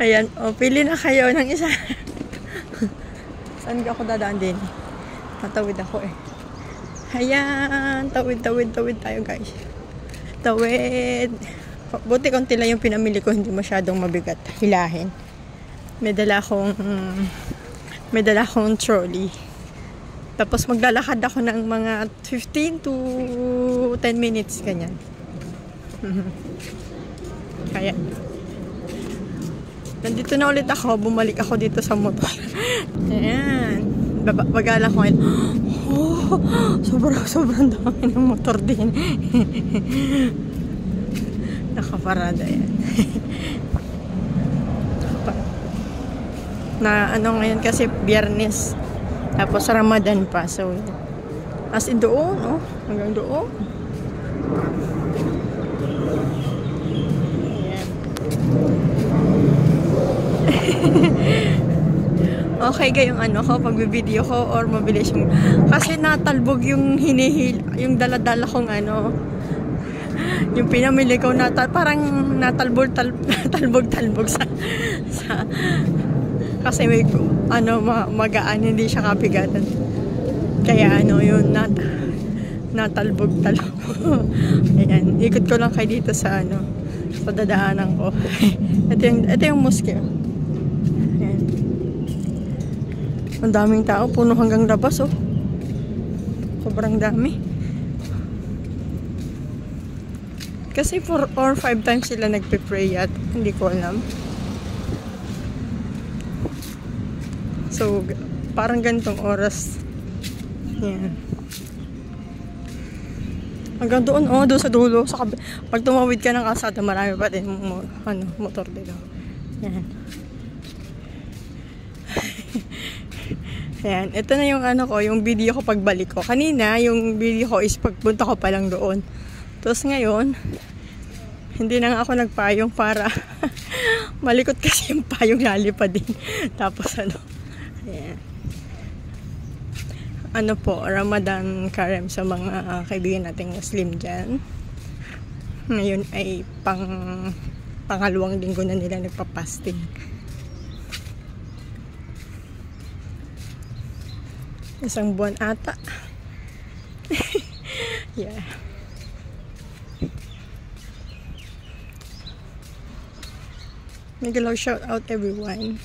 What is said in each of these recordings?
Ayan, o, pili na kayo ng isa. Saan ako dadaan din? Tatawid ako eh. Ayan, tawid tayo guys. Tawid. Buti konti lang yung pinamili ko, hindi masyadong mabigat. Hilahin. May dala akong trolley. Tapos maglalakad ako ng mga 15 to 10 minutes, ganyan. Kaya nandito na ulit ako, bumalik ako dito sa motor. Ayan. Bagala ko ngayon. Oh, sobrang dami ng motor din. Nakaparada yan. Na ano ngayon kasi Biyernes. Tapos Ramadan pa. So, as in doon, oh. Hanggang doon. Okay kayong ano ko, pag-video ko or mabilis yung... Kasi natalbog yung yung daladala kong ano. Yung pinamili ko, parang natalbog sa kasi may ano, magaan, hindi siya kapigatan. Kaya ano, yun, natalbog. Ayan, ikot ko lang kayo dito sa ano, sa dadaanan ko. ito yung mosque. Ayan. Ang daming tao, puno hanggang labas, oh. Sobrang dami. Kasi 4 or 5 times sila nagpe-pray at hindi ko alam. So, parang ganitong oras. Yan. Hanggang doon, oh, doon sa dulo. Pag tumawid ka ng kalsada, marami pa din motor dito. Yan. Ayan. Ito na yung ano ko, yung video ko pagbalik ko. Kanina, yung video ko is pagpunta ko pa lang doon. Tapos ngayon, hindi na nga ako nagpayong para malikot kasi yung payong lalipad din. Tapos ano, ayan. Ano po, Ramadan Kareem sa mga kaibigan nating Muslim dyan. Ngayon ay pangalawang linggo na nila nagpa-fasting. Isang buwan ata. Yeah. Hello, shout out everyone.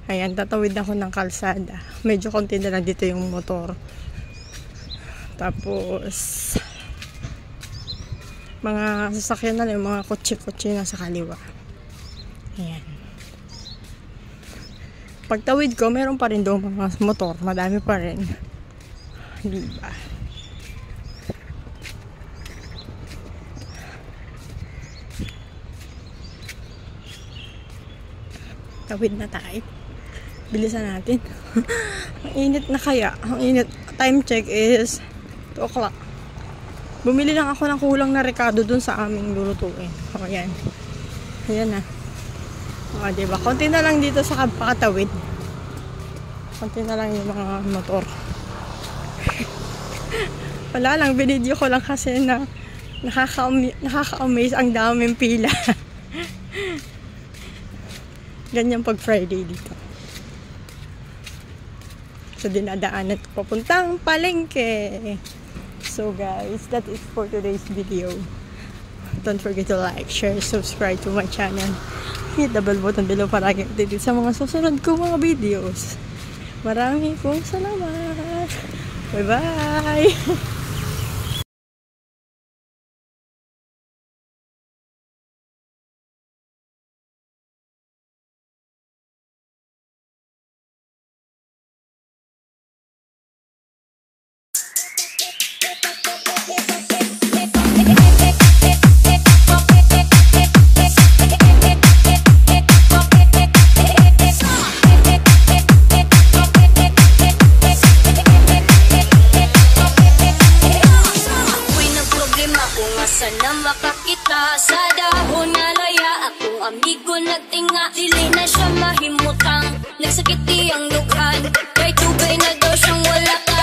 Ayan, tatawid ako ng kalsada. Medyo konti na lang dito yung motor. Tapos mga sasakyan na lang, mga kotse-kotse na sa kaliwa. Ayan. Pagtawid ko, meron pa rin doon mga motor. Madami pa rin. Diba? Tawid na tayo. Bilisan natin. Ang init na kaya. Ang init. Time check is 2 o'clock. Bumili lang ako ng kulang na rekado dun sa aming lulutuin. O, ayan. Ayan na. O, diba? Konti na lang dito sa pakatawid. Konti na lang yung mga motor. Wala lang. Binidyo ko lang kasi na nakaka-amaze ang daming pila. Ganyan pag Friday dito. So, dinadaanan ko papuntang palengke. So, guys, that is for today's video. Don't forget to like, share, subscribe to my channel. Hit the bell button below para updated sa mga susunod kong mga videos. Maraming pong salamat. Bye-bye! Sana makakita sa dahon nga laya. Akong amigo nagtinga, dili na siya mahimutang. Nagsakit iyang lughan, kay tubay na daw siyang wala ka.